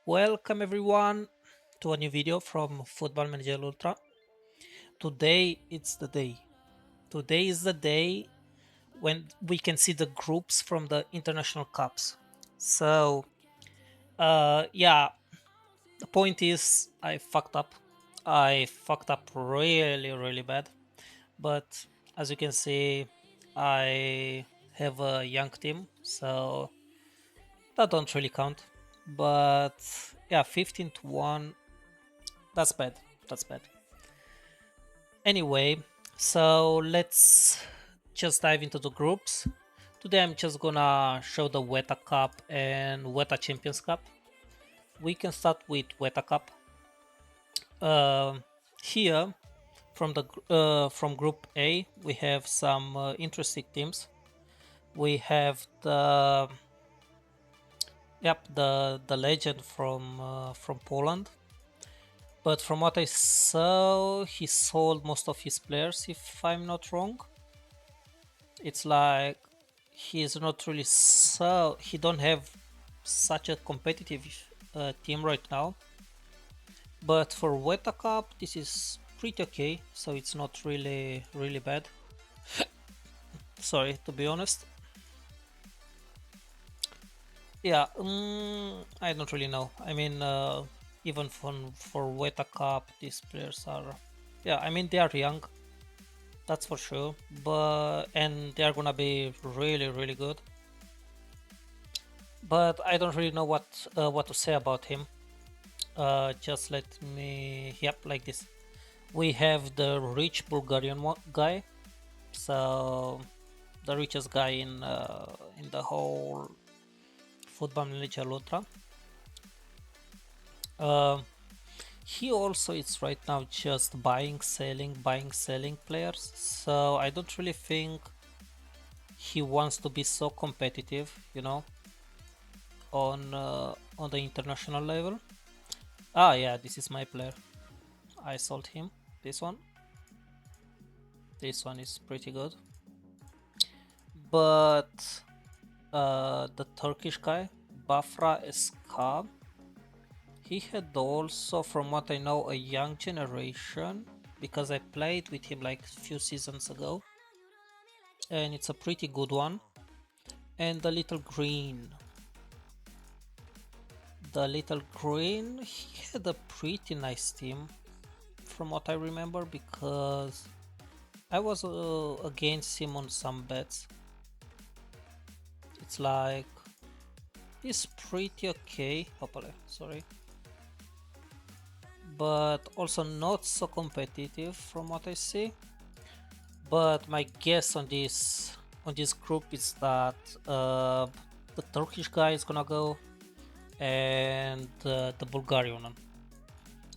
Welcome everyone to a new video from Football Manager Ultra. Today it's the day. Today is the day when we can see the groups from the international cups. So yeah, the point is I fucked up. I fucked up really bad. But as you can see, I have a young team, so that don't really count. But yeah, 15 to 1. That's bad. That's bad. Anyway, so let's just dive into the groups. Today I'm just gonna show the Weta Cup and Weta Champions Cup. We can start with Weta Cup. Here from Group A, we have some interesting teams. We have the legend from Poland. But from what I saw, he sold most of his players, if I'm not wrong. It's like he's not really he don't have such a competitive team right now. But for Weta Cup, this is pretty okay, so it's not really bad. Sorry, to be honest. Yeah, I don't really know. I mean, even for Weta Cup, these players are, yeah, I mean they are young, that's for sure, and they are gonna be really good. But I don't really know what to say about him. Just let me, yep, like this. We have the rich Bulgarian guy, so the richest guy in the whole Football Manager Ultra. Uh, he also is right now just buying, selling players. So I don't really think he wants to be so competitive, on the international level. Ah, yeah, this is my player. I sold him. This one. This one is pretty good. But the Turkish guy, Bafra Eskab, he had also, from what I know, a young generation because I played with him like a few seasons ago, and it's a pretty good one. And the little green, he had a pretty nice team from what I remember because I was against him on some bets. It's like he's pretty okay. Hopefully, sorry, but also not so competitive from what I see. But my guess on this group is that the Turkish guy is gonna go and the Bulgarian one.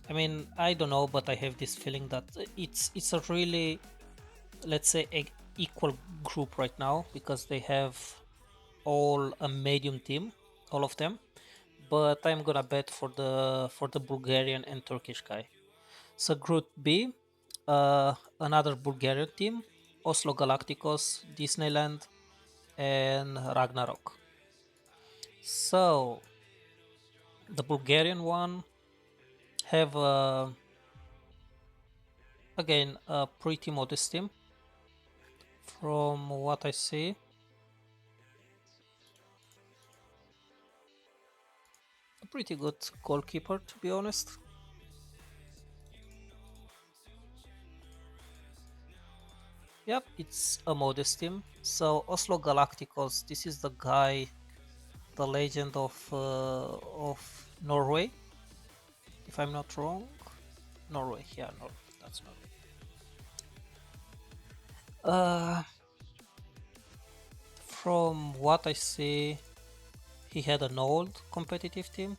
I mean, I don't know, but I have this feeling that it's a really, let's say, equal group right now because they have all a medium team, all of them. But I'm gonna bet for the Bulgarian and Turkish guy. So Group B, another Bulgarian team, Oslo Galacticos, Disneyland, and Ragnarok. So the Bulgarian one have again a pretty modest team from what I see. A pretty good goalkeeper, to be honest. Yep, it's a modest team. So Oslo Galacticos, this is the guy, the legend of Norway, if I'm not wrong. Norway, yeah, Norway, that's Norway. Uh, from what I see, he had an old competitive team,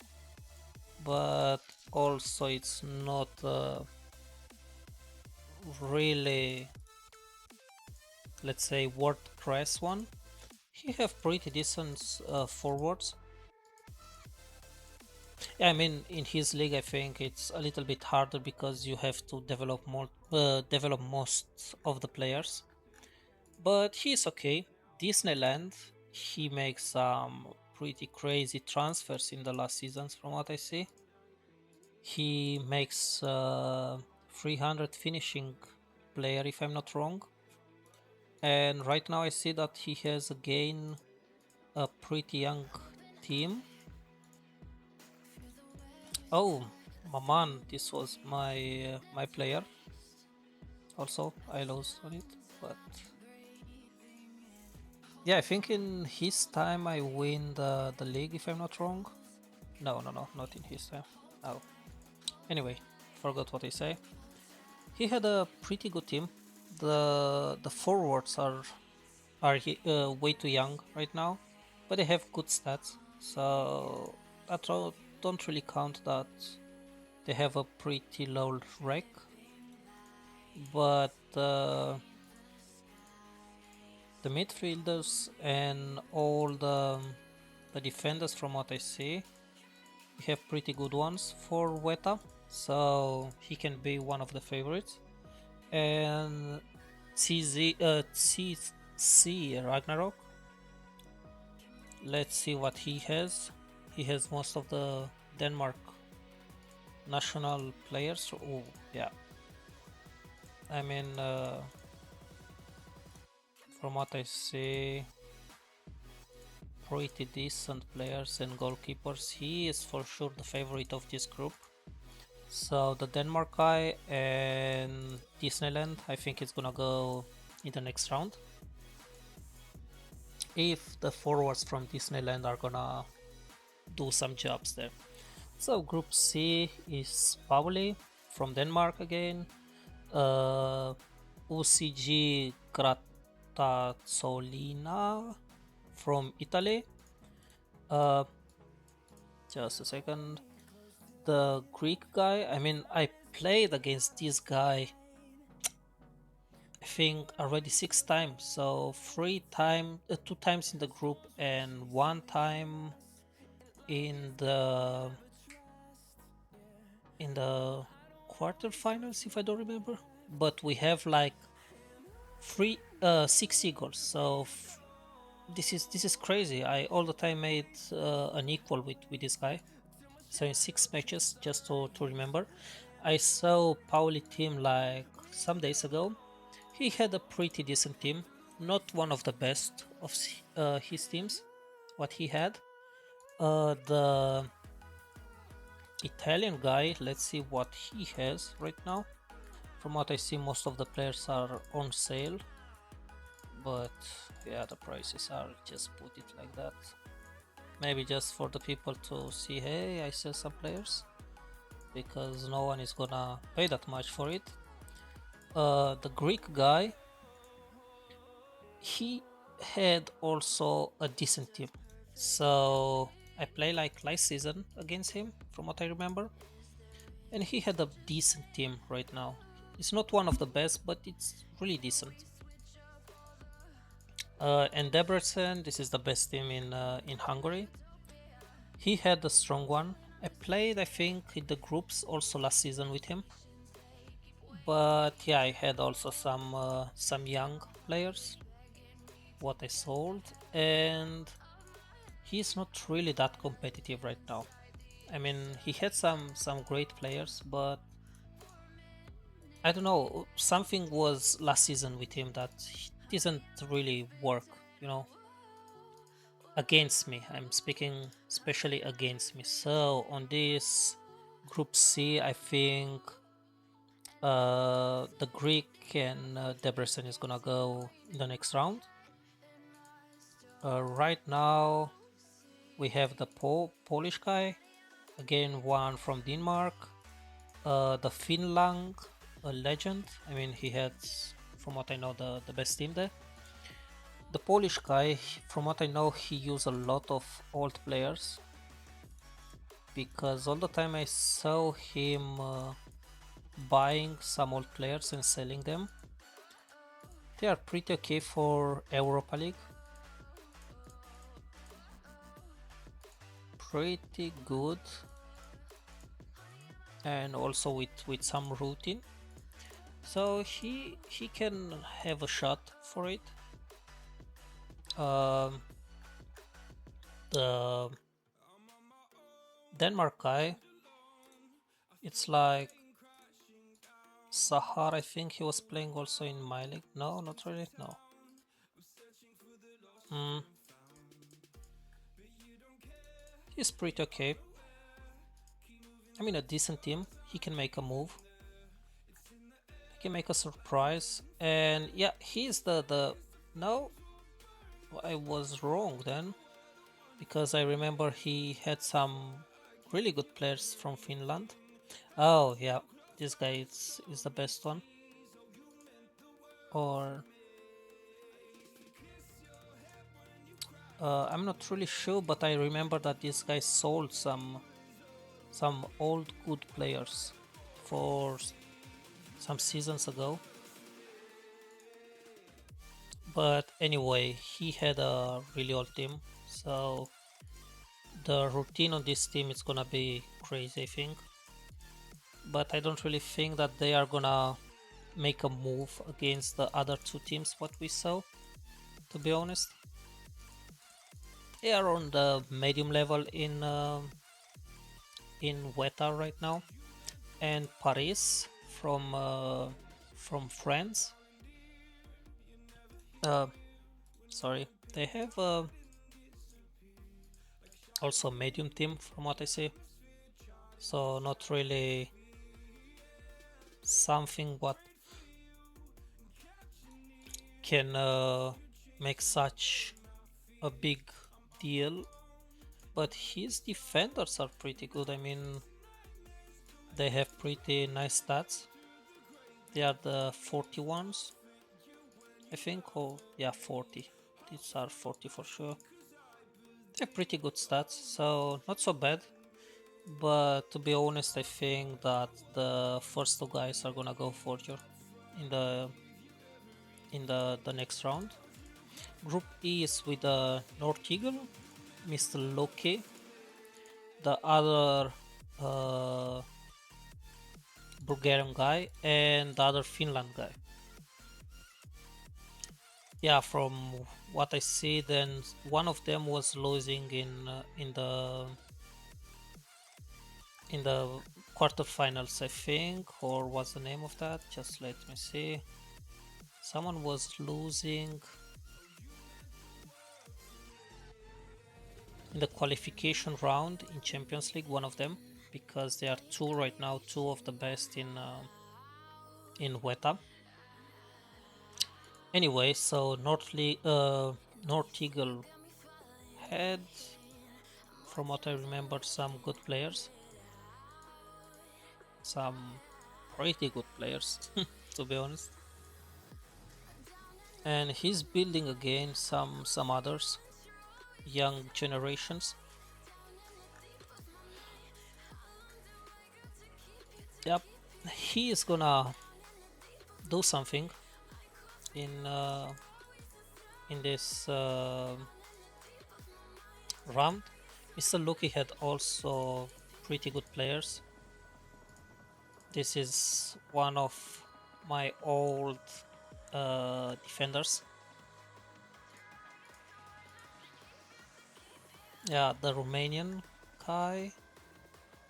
but also it's not really, let's say, world class one. He have pretty decent forwards. Yeah, I mean, in his league, I think it's a little bit harder because you have to develop most of the players. But he's okay. Disneyland, he makes some pretty crazy transfers in the last seasons from what I see. He makes 300 finishing player if I'm not wrong. And right now I see that he has again a pretty young team. Oh, man, this was my player. Also, I lost on it, but yeah, I think in his time I win the league if I'm not wrong. No, not in his time. Oh, anyway, forgot what I say. He had a pretty good team. The forwards are way too young right now, but they have good stats. So don't really count that they have a pretty low rec. But the midfielders and all the defenders, from what I see, we have pretty good ones for Weta, so he can be one of the favorites. And CC Ragnarok, let's see what he has. He has most of the Denmark national players. Oh, yeah. I mean, from what I see, pretty decent players and goalkeepers. He is for sure the favorite of this group. So the Denmark guy and Disneyland, I think it's gonna go in the next round. If the forwards from Disneyland are gonna do some jobs there. So Group C is Pauli from Denmark again. UCG Gratazzolina from Italy. Just a second. The Greek guy, I mean, I played against this guy, I think already 6 times. So 2 times in the group and 1 time in the quarterfinals, if I don't remember. But we have like 6 equals. So this is crazy. I all the time made an equal with this guy. So in 6 matches, just to remember, I saw Pauli team like some days ago. He had a pretty decent team, not one of the best of his teams, what he had. The Italian guy, let's see what he has right now. From what I see, most of the players are on sale, but yeah, the prices are, just put it like that. Maybe just for the people to see, hey, I sell some players, because no one is gonna pay that much for it. The Greek guy, he had also a decent team. So I play like last season against him, from what I remember, and he had a decent team right now. It's not one of the best, but it's really decent. And Debrecen, this is the best team in Hungary. He had a strong one. I played, I think, in the groups also last season with him. But yeah, I had also some young players, what I sold, and he's not really that competitive right now. I mean, he had some great players, but I don't know, something was last season with him that didn't really work, you know, against me. I'm speaking especially against me. So on this Group C, I think the Greek and Debrecen is gonna go in the next round. Right now, we have the Polish guy, again one from Denmark. The Finland, a legend. I mean, he had, from what I know, the best team there. The Polish guy, from what I know, he used a lot of old players, because all the time I saw him buying some old players and selling them. They are pretty okay for Europa League. Pretty good, and also with some routine. So he can have a shot for it. Um, The Denmark guy, it's like Sahar. I think he was playing also in my league. No, not really. No. Hmm. He's pretty okay. I mean, a decent team. He can make a move. He can make a surprise. And yeah, he's the. No, I was wrong then, because I remember he had some really good players from Finland. Oh yeah, this guy is the best one. Or I'm not really sure, but I remember that this guy sold some old good players for some seasons ago. But anyway, he had a really old team, so the routine on this team is gonna be crazy, I think. But I don't really think that they are gonna make a move against the other two teams what we saw, to be honest. They are on the medium level in Weta right now, and Paris from France. Uh, sorry, they have also medium team from what I see. So not really something what can make such a big deal. But his defenders are pretty good. I mean, they have pretty nice stats. They are the 40 ones, I think. Oh, yeah, 40. These are 40 for sure. They have pretty good stats, so not so bad. But to be honest, I think that the first two guys are gonna go for you in the next round. Group E is with the North Eagle, Mr. Loki, the other Bulgarian guy, and the other Finland guy. Yeah, from what I see, then one of them was losing in the quarterfinals, I think, or what's the name of that? Just let me see. Someone was losing in the qualification round in Champions League. One of them, because there are two right now, two of the best in Weta. Anyway, so North Eagle had, from what I remember, some good players, some pretty good players, to be honest. And he's building again some others, young generations. Yep, he is gonna do something in uh, in this round. Mr. Luki had also pretty good players. This is one of my old defenders. Yeah, the Romanian guy.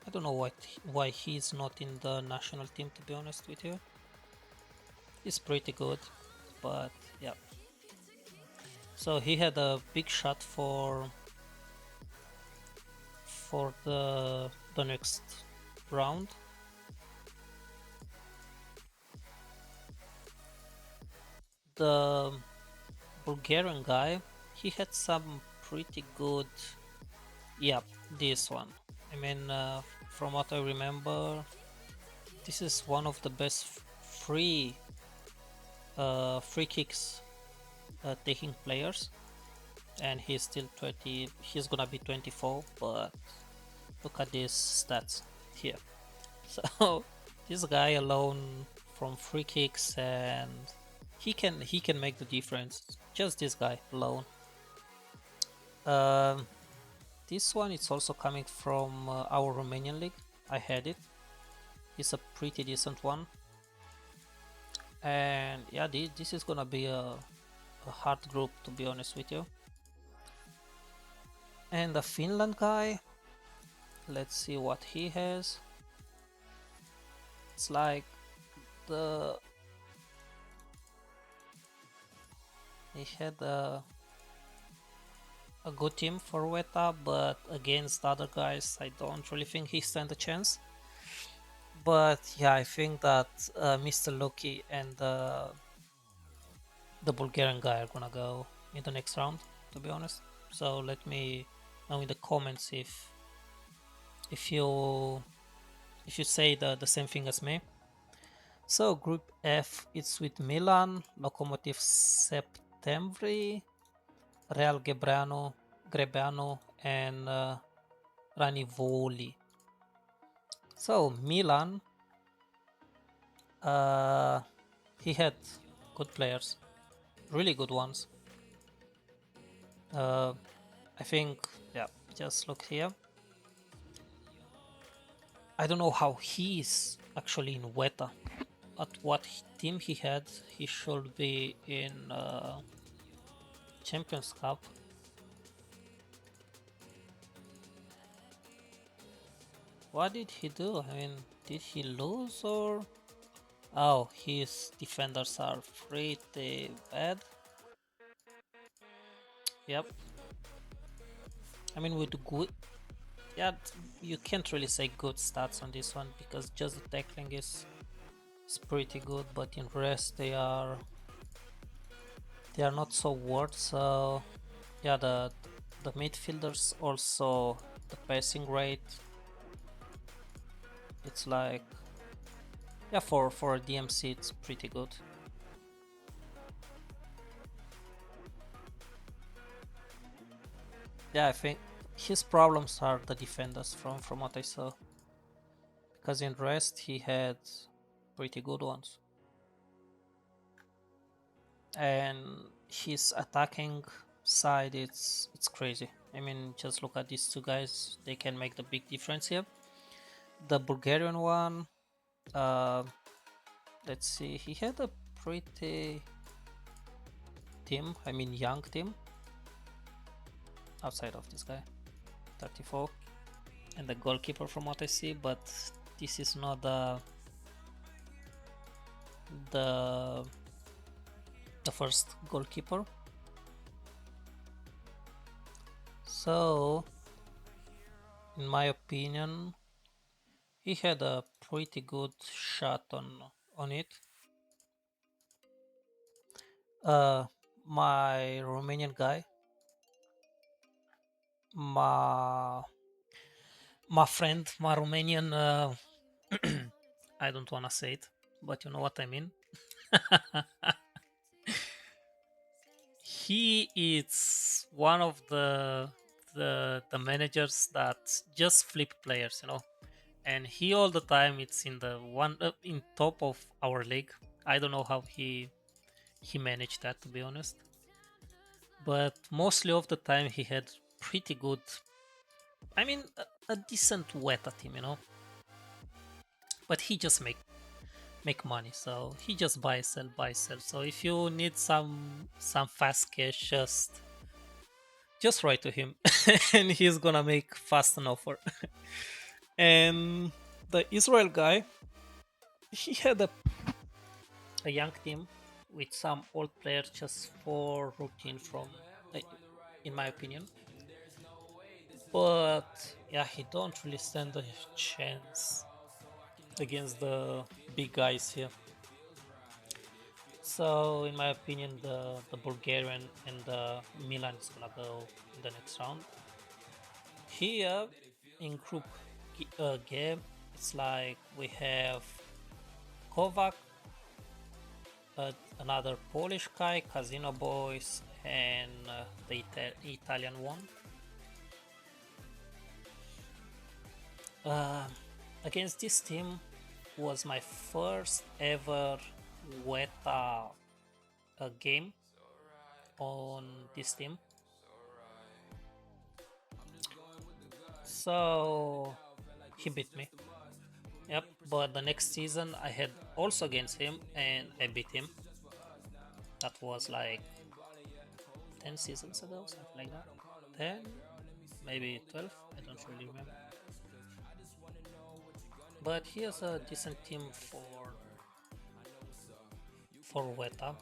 I don't know why he's not in the national team, to be honest with you. He's pretty good, but yeah. So he had a big shot for the next round. The Bulgarian guy, he had some pretty good. Yeah, this one. I mean, from what I remember, this is one of the best free kicks taking players, and he's still 20. He's gonna be 24, but look at these stats here. So this guy alone from free kicks, and he can make the difference. Just this guy alone. Um, this one is also coming from our Romanian league. I had it. It's a pretty decent one, and yeah, this is gonna be a hard group, to be honest with you. And the Finland guy, let's see what he has. It's like the he had a good team for Weta, but against other guys, I don't really think he stand a chance. But yeah, I think that Mr. Loki and the Bulgarian guy are gonna go in the next round, to be honest. So let me know in the comments if you if you say the same thing as me. So Group F, it's with Milan, Lokomotiv Septembri, Real Grebeano, and Ranivoli. So Milan, uh, he had good players, really good ones. Uh, I think, yeah, just look here. I don't know how he's actually in Weta. At what team he had, he should be in Champions Cup. What did he do? I mean, did he lose or? Oh, his defenders are pretty bad. Yep. I mean, with good, yeah, you can't really say good stats on this one because just the tackling is pretty good, but in rest they are not so worth. So yeah, the midfielders also the passing rate. It's like yeah for a DMC it's pretty good. Yeah, I think his problems are the defenders from what I saw because in rest he had pretty good ones and his attacking side it's crazy. I mean, just look at these two guys, they can make the big difference here. The Bulgarian one, uh, let's see, he had a pretty team, I mean young team outside of this guy, 34, and the goalkeeper from what I see, but this is not the the first goalkeeper. So in my opinion, he had a pretty good shot on it. Uh, my Romanian guy, my my friend, my Romanian. I don't wanna say it, but you know what I mean. He is one of the managers that just flip players, and he all the time it's in the one in top of our league. I don't know how he managed that, to be honest, but mostly of the time he had pretty good, I mean, a decent Weta team, but he just make money, so he just buy sell. So if you need some fast cash, just write to him and he's gonna make fast an offer. And the Israel guy, he had a young team with some old players just for routine from in my opinion, but yeah, he don't really stand a chance against the big guys here. So in my opinion, the Bulgarian and the Milan is gonna go in the next round. Here in group game, it's like we have Kovac, another Polish guy, Casino Boys, and the Italian one. Uh, Against this team was my first ever Weta game on this team. So he beat me. Yep, but the next season I had also against him and I beat him. That was like 10 seasons ago, something like that. 10? maybe 12. I don't really remember. But he has a decent team for Weta.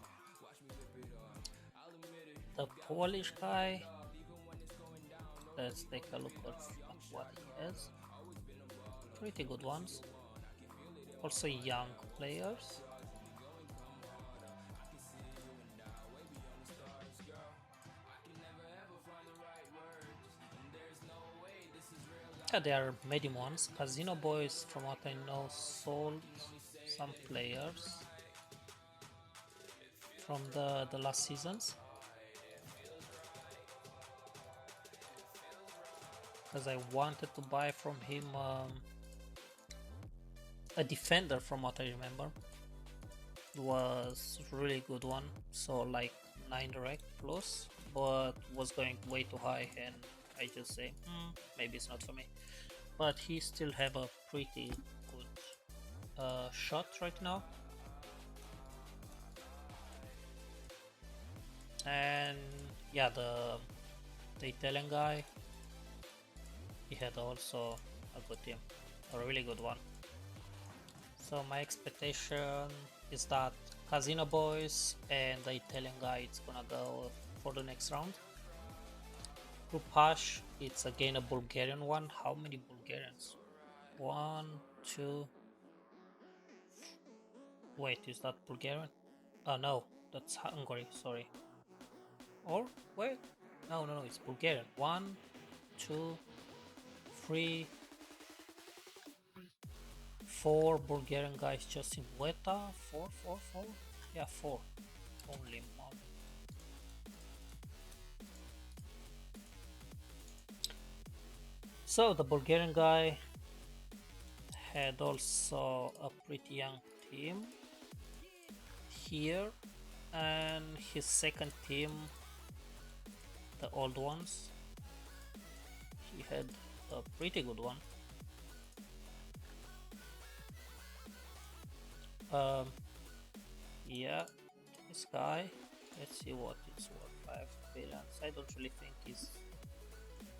The Polish guy. Let's take a look at what he has. Pretty good ones. Also young players. Yeah, they are medium ones. Casino Boys, from what I know, sold some players from the last seasons. Because I wanted to buy from him a defender, from what I remember. It was really good one, so like 9 direct plus, but was going way too high, and I just say maybe it's not for me. But he still have a pretty good shot right now. And yeah, the Italian guy, he had also a good team, a really good one. So my expectation is that Casino Boys and the Italian guy is gonna go for the next round. Group H, it's again a Bulgarian one. How many Bulgarians? One, two. Wait, is that Bulgarian? Oh no, that's Hungary, sorry. Or wait, no, it's Bulgarian. One, two, three, four Bulgarian guys just in Weta. Four. Yeah, four. Only one. So the Bulgarian guy had also a pretty young team here, and his second team, the old ones, he had a pretty good one. Um, yeah, this guy. Let's see what it's worth. 5 billions. I don't really think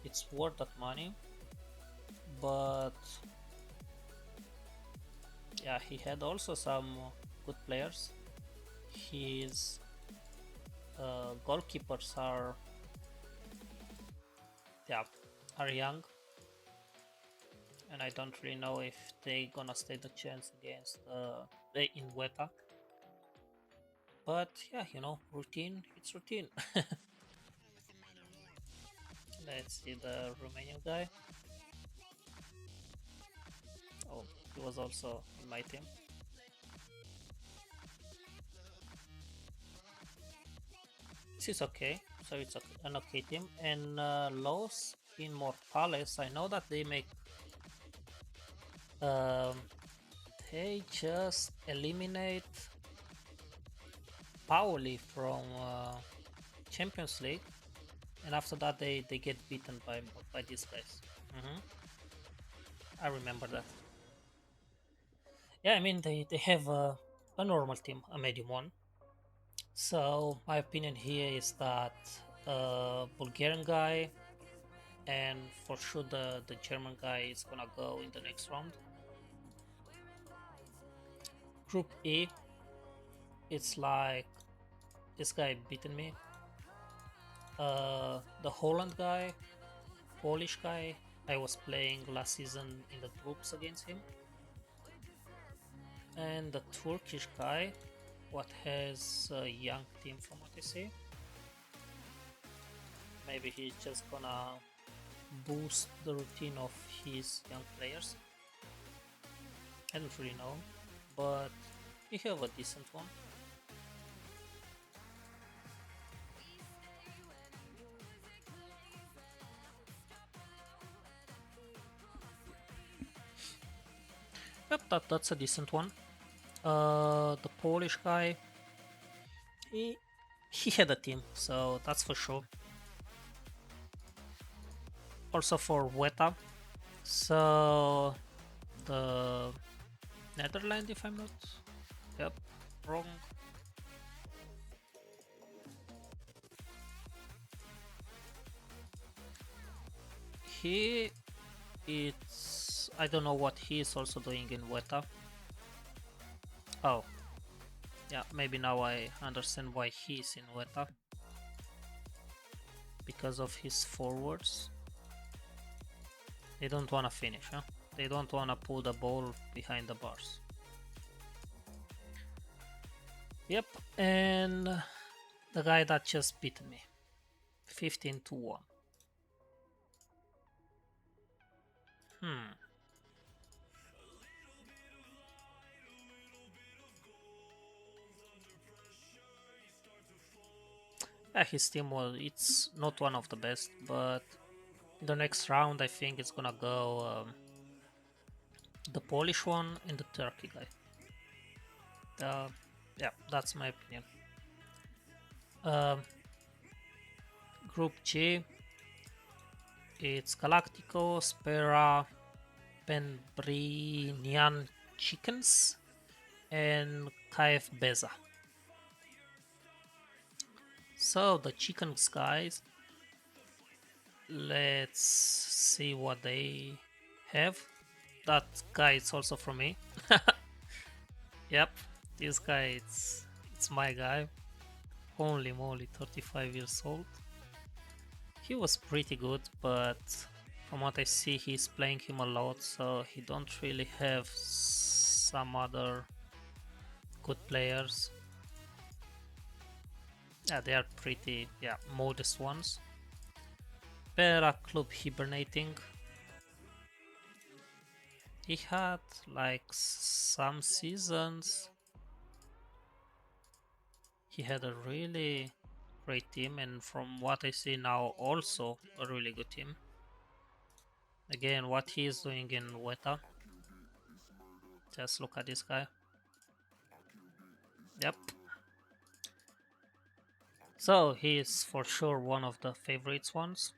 it's worth that money, but yeah, he had also some good players. His goalkeepers are young, and I don't really know if they gonna stand a chance against the in Weta. But yeah, routine. It's routine. Let's see the Romanian guy. Oh, he was also in my team. This is okay. So it's an okay team. And Los Immortales, I know that they make. Um, they just eliminate Pauli from Champions League, and after that they get beaten by these guys. I remember that. Yeah, I mean they have a normal team, a medium one. So my opinion here is that Bulgarian guy and for sure the German guy is gonna go in the next round. Group E, it's like this guy beaten me. The Holland guy, Polish guy, I was playing last season in the groups against him. And the Turkish guy, what has a young team from what I see. Maybe he's just gonna boost the routine of his young players. I don't really know, but he have a decent one. Yep, that's a decent one. The Polish guy, he he had a team, so that's for sure. Also for Weta, so the Netherlands, if I'm not, yep, wrong. he, it's, I don't know what he is also doing in Weta. Oh, yeah, maybe now I understand why he's in Weta. Because of his forwards. They don't wanna finish, huh? They don't wanna pull the ball behind the bars. Yep, and the guy that just beat me. 15-1. Hmm. Yeah, his team was, it's not one of the best, but in the next round I think it's gonna go the Polish one and the Turkey guy. Yeah, that's my opinion. Um, Group G, it's Galactico, Spera, Penbrinian Chickens, and KF Beza. So the chickens guys, let's see what they have. That guy is also from me. Yep, this guy it's my guy. Holy moly, 35 years old. He was pretty good, but from what I see, he's playing him a lot, so he don't really have some other good players. Yeah, they are pretty, yeah, modest ones. Pera Club hibernating. He had like some seasons. He had a really great team, and from what I see now, also a really good team. Again, what he is doing in Weta. Just look at this guy. Yep. So he is for sure one of the favorites ones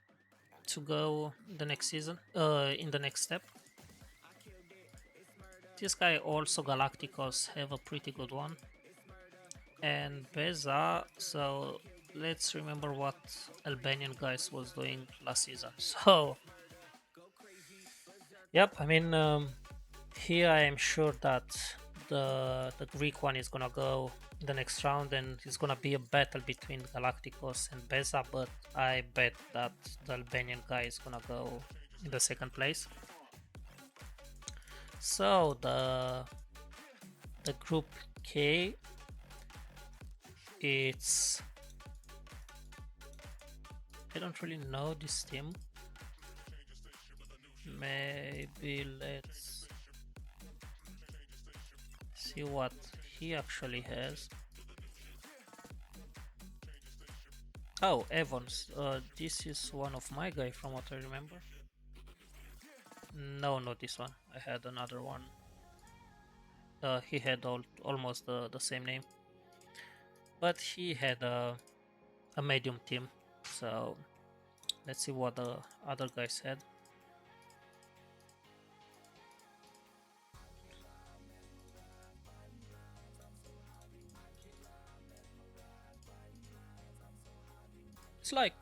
to go in the next season. In the next step. This guy also Galacticos have a pretty good one. And Beza, so let's remember what Albanian guys was doing last season. So, yep, I mean, here I am sure that the Greek one is gonna go in the next round, and it's gonna be a battle between Galacticos and Beza, but I bet that the Albanian guy is gonna go in the second place. So the group K, it's, I don't really know this team. Maybe let's see what he actually has. Oh, Evans. This is one of my guy from what I remember. No, not this one. I had another one. He had almost the same name, but he had a medium team. So let's see what the other guys had. It's like,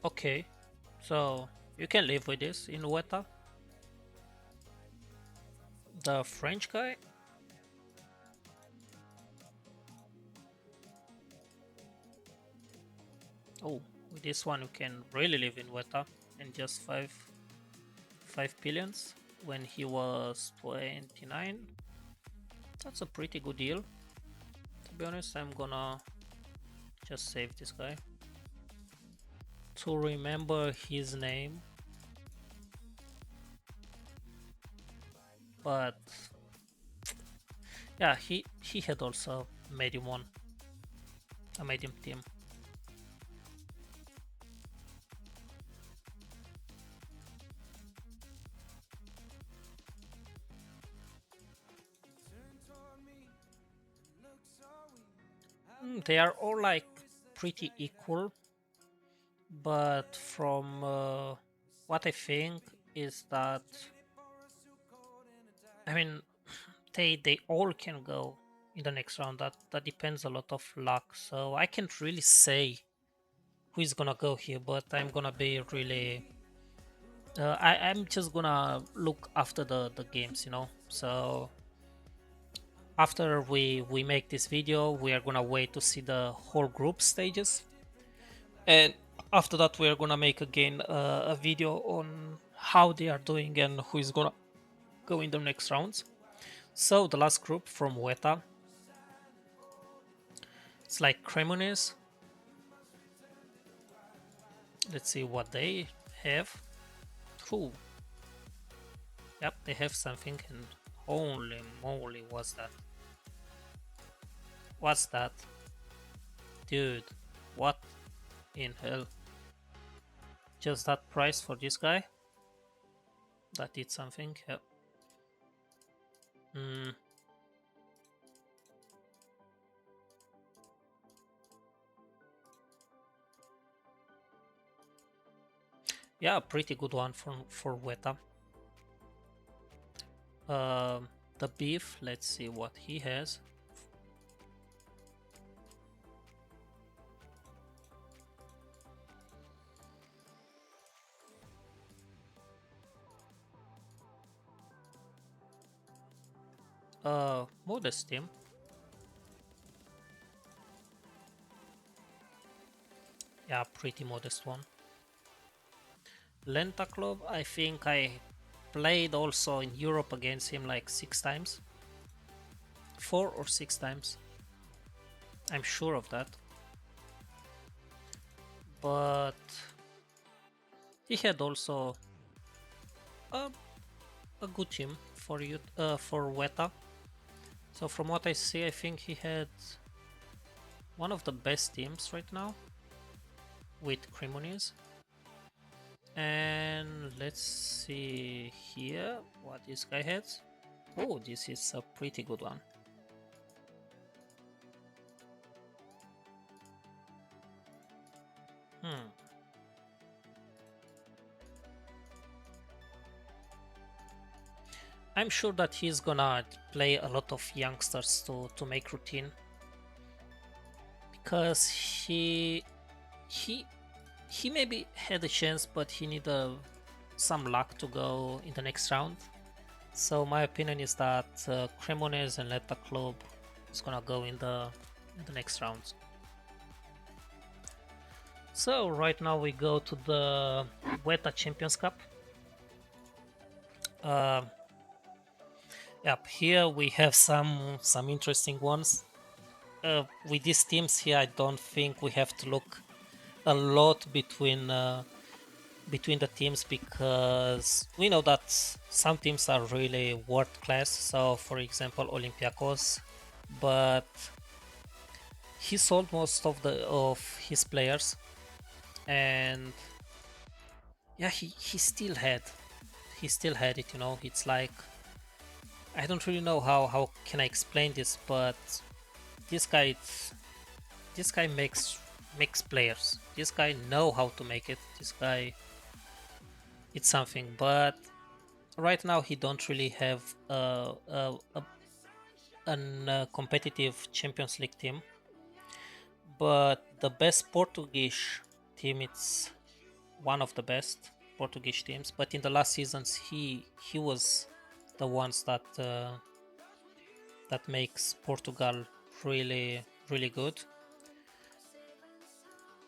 okay, so you can live with this in Weta. The French guy. Oh, with this one you can really live in Weta and just 5 billions when he was 29. That's a pretty good deal. To be honest, I'm gonna just save this guy to remember his name. But yeah, he had also medium one, a medium team. They are all like pretty equal, but from what I think is that, I mean, they all can go in the next round. That depends a lot of luck. So I can't really say who is gonna go here, but I'm gonna be really I'm just gonna look after the games, you know. So after we make this video, we are gonna wait to see the whole group stages, and after that we are gonna make again a video on how they are doing and who is gonna go in the next rounds. So the last group from Weta, it's like Cremonese. Let's see what they have. Who? Yep, they have something, and holy moly, what's that? What's that? Dude, what in hell? Just that price for this guy? That did something, yep. Yeah, pretty good one for Weta. The beef, let's see what he has. Modest team. Yeah, pretty modest one. Lenta Club, I think I played also in Europe against him like 6 times. 4 or 6 times. I'm sure of that. But he had also a, a good team for for Weta. So from what I see, I think he had one of the best teams right now with Cremonese. And let's see here what this guy has. Oh, this is a pretty good one. I'm sure that he's gonna play a lot of youngsters to make routine, because he maybe had a chance, but he needed some luck to go in the next round. So my opinion is that Cremonese and Letta Club is gonna go in the next rounds. So right now we go to the Weta Champions Cup. Yep, here we have some interesting ones. With these teams here, I don't think we have to look a lot between the teams, because we know that some teams are really world class. So for example, Olympiacos, but he sold most of his players, and yeah, he still had it, you know. It's like, I don't really know how can I explain this, but this guy makes players. This guy know how to make it. This guy, it's something. But right now he don't really have a competitive Champions League team. But the best Portuguese team, it's one of the best Portuguese teams. But in the last seasons, he was the ones that that makes Portugal really good.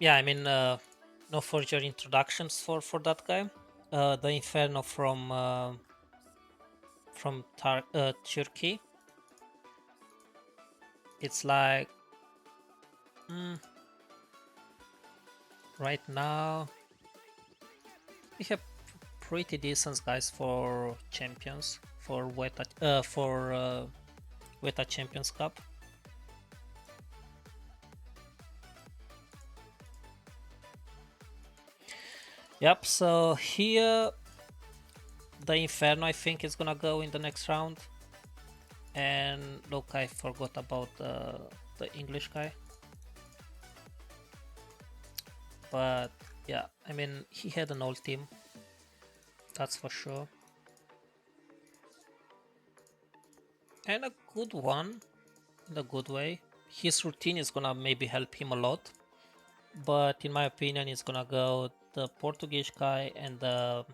Yeah, I mean, no further introductions for that guy. The Inferno from Turkey. It's like right now we have pretty decent guys for champions for Weta Champions Cup. Yep, so here the Inferno, I think, is gonna go in the next round. And look, I forgot about the English guy. But yeah, I mean, he had an old team, that's for sure. And a good one, in a good way. His routine is gonna maybe help him a lot. But in my opinion, it's gonna go the Portuguese guy and the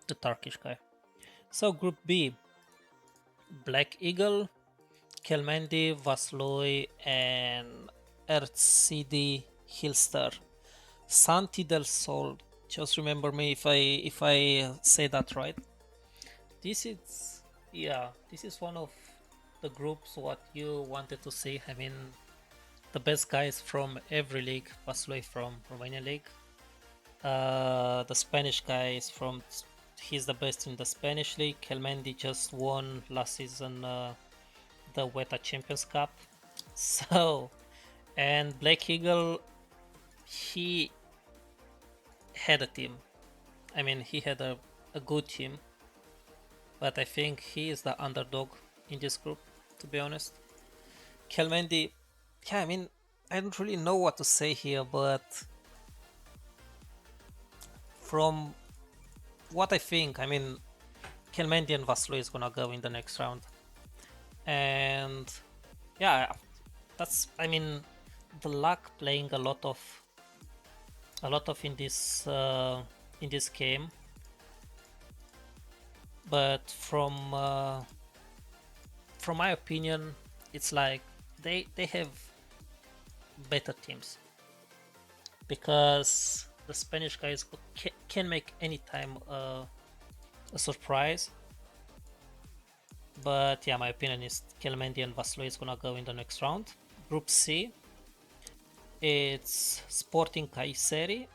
the Turkish guy. So Group B, Black Eagle, Kelmendi, Vaslui, and RCD Hilster. Santi del Sol. Just remember me if I say that right. This is this is one of the groups what you wanted to see. I mean, the best guys from every league. Vaslui from Romanian league. The Spanish guy is from. He's the best in the Spanish league. Kelmendi just won last season the WETA Champions Cup. So, and Black Eagle, he had a team. I mean, he had a good team, but I think he is the underdog in this group, to be honest. Kelmendi, yeah, I mean, I don't really know what to say here, but from what I think, I mean, Kelmendi and Vaslui is gonna go in the next round, and yeah, that's, I mean, the luck playing a lot of in this game, but from my opinion, it's like they have better teams because the Spanish guys can make anytime a surprise. But yeah, my opinion is Kelmendi and Vaslui is gonna go in the next round. Group C, it's Sporting Kayseri,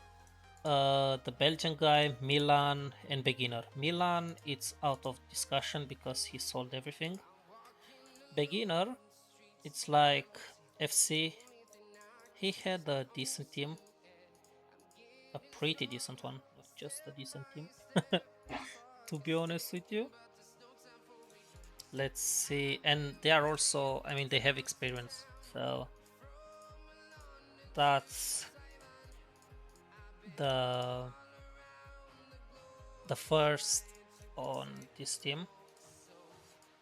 the Belgian guy, Milan, and Beginner. Milan, it's out of discussion because he sold everything. Beginner, it's like FC. He had a decent team, a pretty decent one, not just a decent team. To be honest with you, let's see. And they are also, I mean, they have experience, so that's the first on this team.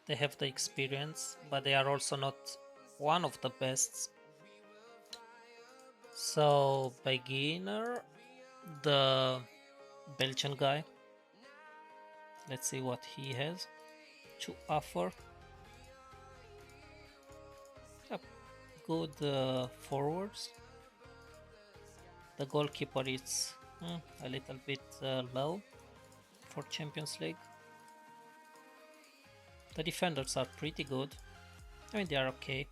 They have the experience, but they are also not one of the best. So Beginner, the Belgian guy, let's see what he has to offer. Yep, good forwards. The goalkeeper is a little bit low for Champions League. The defenders are pretty good. I mean, they are okay.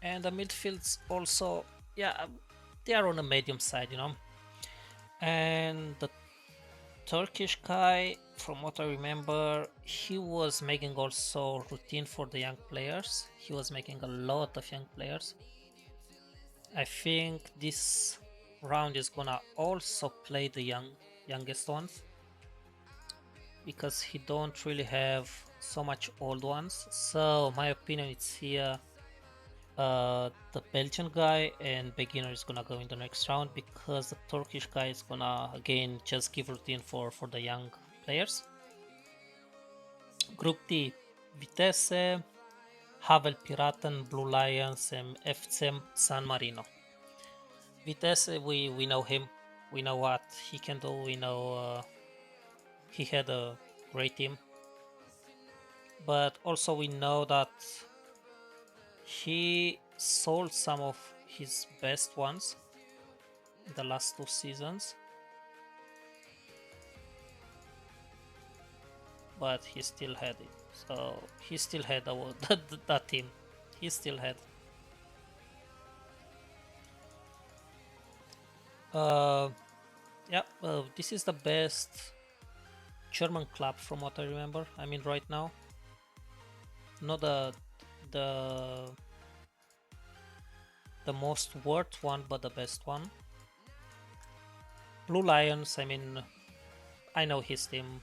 And the midfields also, yeah, they are on the medium side, you know. And the Turkish guy, from what I remember, he was making also routine for the young players. He was making a lot of young players. I think this round is gonna also play the youngest ones because he don't really have so much old ones. So my opinion is here the Belgian guy and Beginner is gonna go in the next round because the Turkish guy is gonna again just give routine for the young players. Group D, Vitesse, Havel Piraten, Blue Lions, and FC San Marino. Vitesse, we know him, we know what he can do, we know he had a great team, but also we know that he sold some of his best ones in the last 2 seasons, but he still had it. So he still had that team. He still had. Yeah, this is the best German club from what I remember. I mean, right now, not the the most worth one, but the best one. Blue Lions. I mean, I know his team.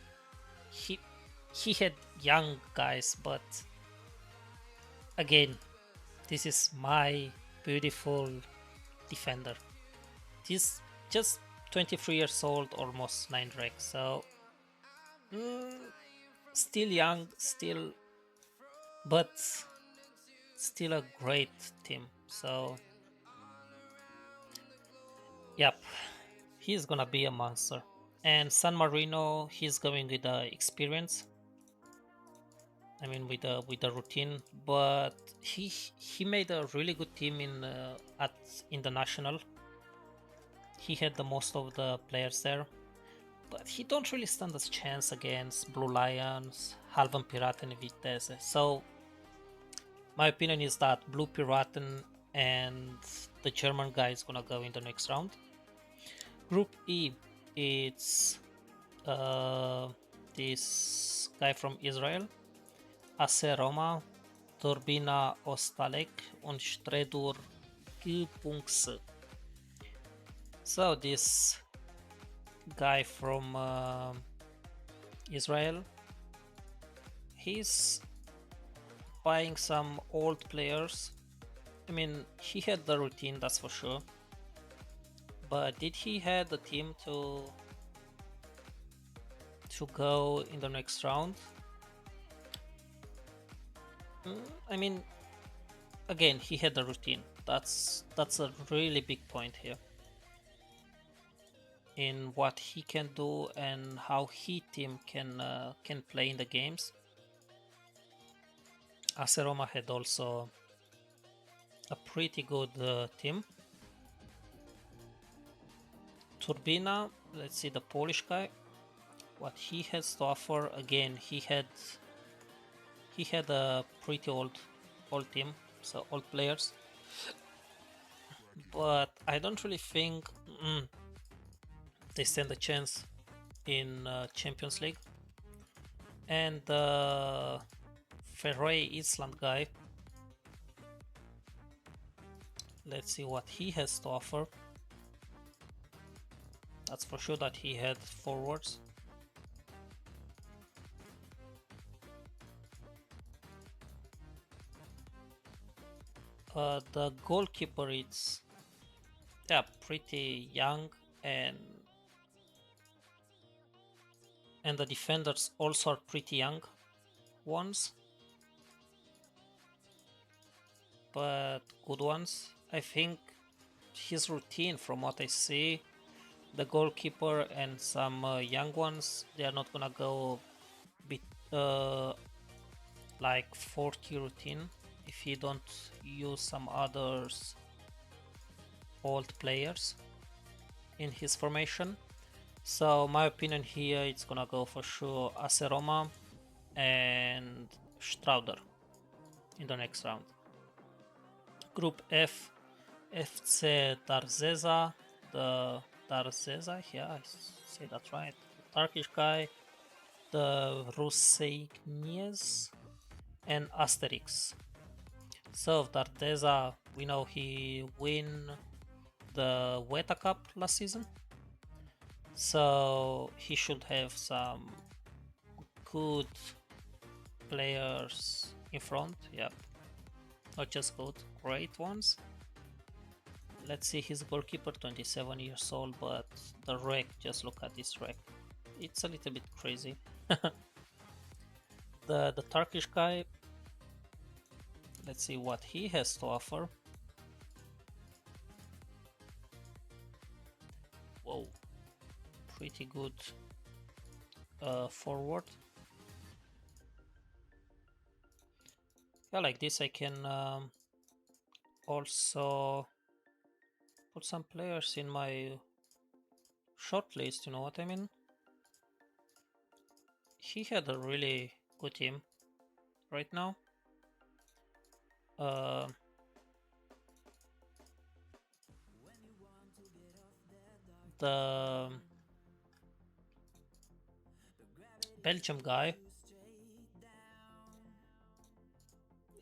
He had young guys, but again, this is my beautiful defender. He's just 23 years old, almost 9 ranks, so still young, but still a great team. So Yep, he's gonna be a monster. And San Marino, he's going with the experience. I mean, with the routine, but he made a really good team in the national. He had the most of the players there, but he don't really stand a chance against Blue Lions, Halvan Piraten, and Vitesse. So my opinion is that Blue Piraten and the German guy is gonna go in the next round. Group E, it's uh, this guy from Israel, AC Roma, Turbina Ostalek und Stredur G.S. So this guy from Israel, he's buying some old players. I mean, he had the routine, that's for sure. But did he have the team to go in the next round? I mean, again, he had the routine. That's a really big point here in what he can do and how he team can play in the games. AC Roma had also a pretty good team. Turbina, let's see the Polish guy, what he has to offer. Again, he had a pretty old team, so old players. But I don't really think they stand a chance in Champions League. And the Faroe Island guy, let's see what he has to offer. That's for sure that he had forwards. The goalkeeper is pretty young, and the defenders also are pretty young ones, but good ones. I think his routine, from what I see, the goalkeeper and some young ones, they are not gonna go bit like 40 routine if he don't use some others old players in his formation. So my opinion here, it's gonna go for sure AC Roma and Strauder in the next round. Group F, FC Darzeza, the Darzeza, yeah, I say that right, the Turkish guy, the Ruseignies, and Asterix. So Darzeza, we know he win the Weta Cup last season, so he should have some good players in front. Yep, not just good, great ones. Let's see his goalkeeper, 27 years old, but the wreck, just look at this wreck. It's a little bit crazy. The Turkish guy, let's see what he has to offer. Whoa, pretty good forward. Yeah, like this I can also put some players in my short list, you know what I mean? He had a really good team right now. Uh, the Belgium guy,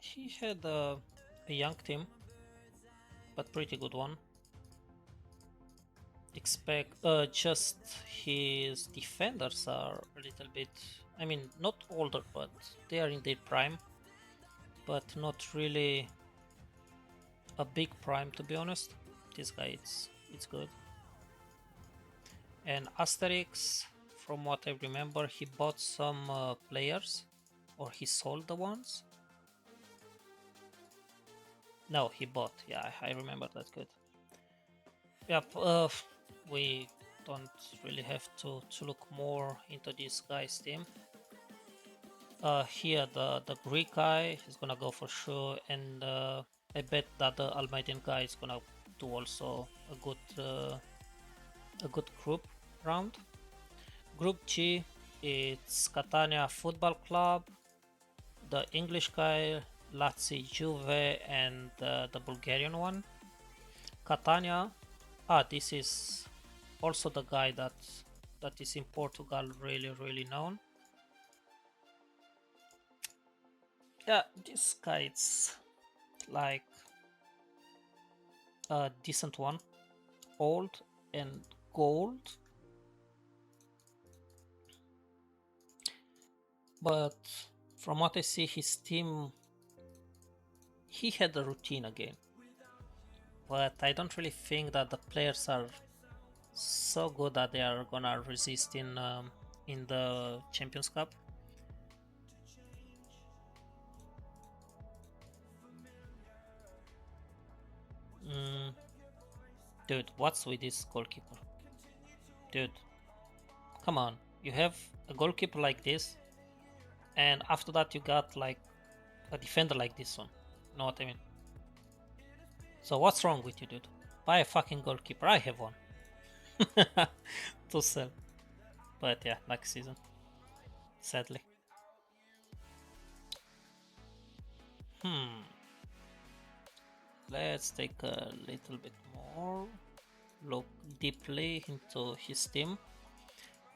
he had a young team, but pretty good one. Expect just his defenders are a little bit, I mean, not older, but they are in their prime, but not really a big prime, to be honest. This guy, it's good. And Asterix, from what I remember, he bought some players, or he sold the ones. No, he bought. Yeah, I remember that good. Yep, we don't really have to look more into this guy's team. Here the Greek guy is gonna go for sure, and I bet that the Almeidan guy is gonna do also a good group round. Group G, it's Catania Football Club, the English guy, Lazio Juve, and the Bulgarian one. Catania, this is also the guy that is in Portugal, really known. Yeah, this guy it's like a decent one, old and gold, but from what I see, his team he had a routine again. But I don't really think that the players are so good that they are gonna resist in the Champions Cup. Mm, dude, what's with this goalkeeper? Dude, come on. You have a goalkeeper like this, and after that you got like a defender like this one. You know what I mean? So what's wrong with you, dude? Buy a fucking goalkeeper. I have one to sell. But yeah, next season, sadly. Hmm. Let's take a little bit more look deeply into his team.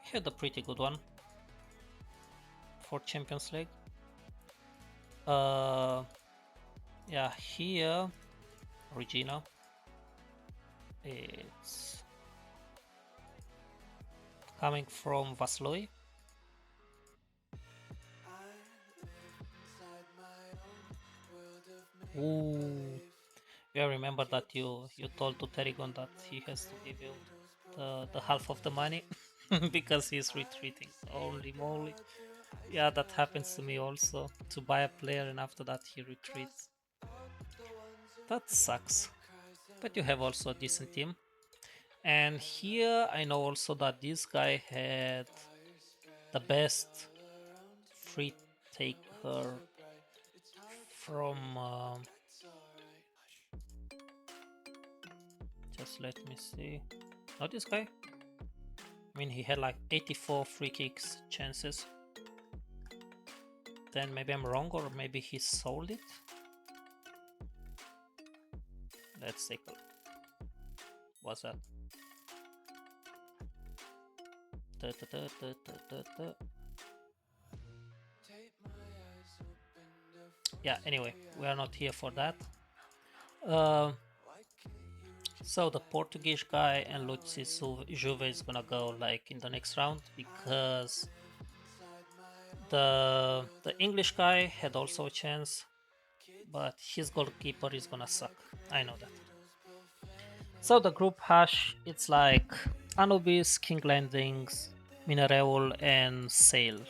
He had a pretty good one for Champions League. Uh, yeah, here Regina. It's coming from Vaslui. Ooh, yeah, remember that you told to Terrigon that he has to give you the half of the money because he's retreating. Holy moly! Yeah, that happens to me also. To buy a player and after that he retreats. That sucks. But you have also a decent team. And here I know also that this guy had the best free taker from. Just let me see. Not this guy. I mean, he had like 84 free kicks chances. Then maybe I'm wrong, or maybe he sold it. Let's take a look. What's that? Da, da, da, da, da, da. Yeah, anyway, we are not here for that. Uh, so the Portuguese guy and Lucis Juve is gonna go like in the next round because the English guy had also a chance, but his goalkeeper is gonna suck. I know that. So the group hash, it's like Anubis, King Landings, Minareul, and Sail.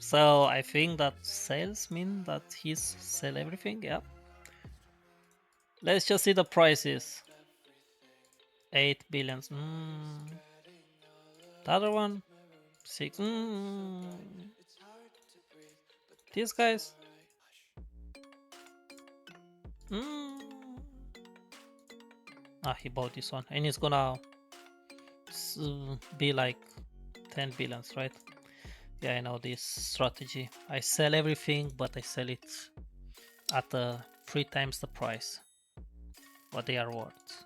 So I think that sales mean that he's sell everything. Yeah. Let's just see the prices. 8 billions. The other one, 6. These guys. He bought this one, and it's gonna be like 10 billions, right? Yeah, I know this strategy. I sell everything, but I sell it at 3 times the price what they are worth.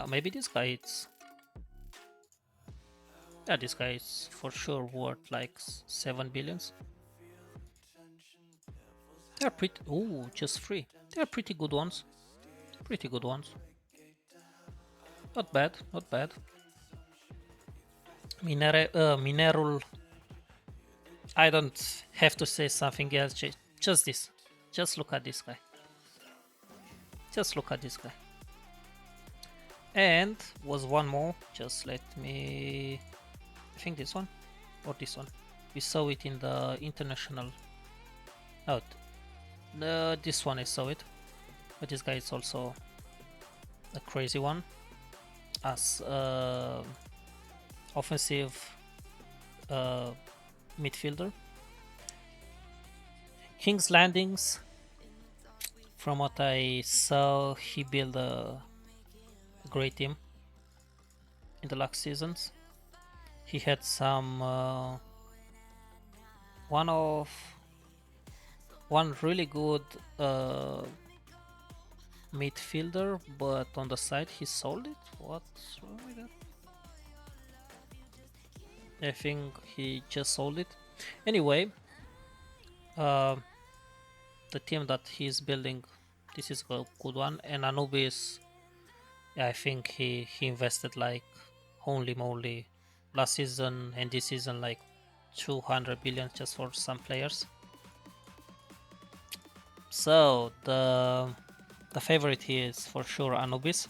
Maybe this guy is. Yeah, this guy is for sure worth like 7 billions. They're pretty. Ooh, just 3. They're pretty good ones. Pretty good ones. Not bad, not bad. Minerul. I don't have to say something else. Just this. Just look at this guy. Just look at this guy. And was one more. Just let me. I think this one or this one. We saw it in the international. Oh, this one I saw it. But this guy is also a crazy one as offensive uh, midfielder. King's Landings, from what I saw, he built a great team in the last seasons. He had some one of one really good uh, midfielder, but on the side he sold it. What's wrong with that? I think he just sold it. Anyway, uh, the team that he's building, this is a good one. And Anubis, yeah, I think he invested like holy moly last season and this season like 200 billion just for some players. So the favorite here is for sure Anubis.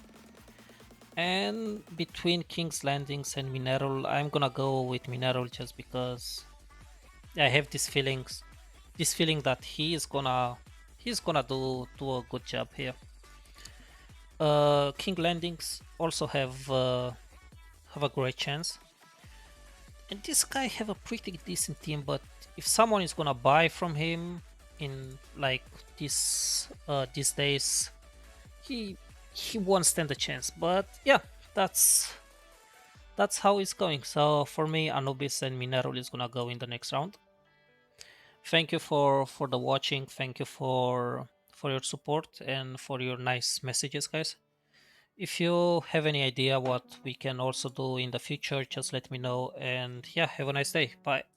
And between King's Landings and Mineral, I'm gonna go with Mineral just because I have this feeling that he's gonna do a good job here. King Landings also have a great chance, and this guy have a pretty decent team. But if someone is gonna buy from him in like these days, he he won't stand a chance. But yeah, that's that's how it's going. So for me, Anubis and Mineral is gonna go in the next round. Thank you for the watching. Thank you for your support and for your nice messages, guys. If you have any idea what we can also do in the future, just let me know. And yeah, have a nice day. Bye.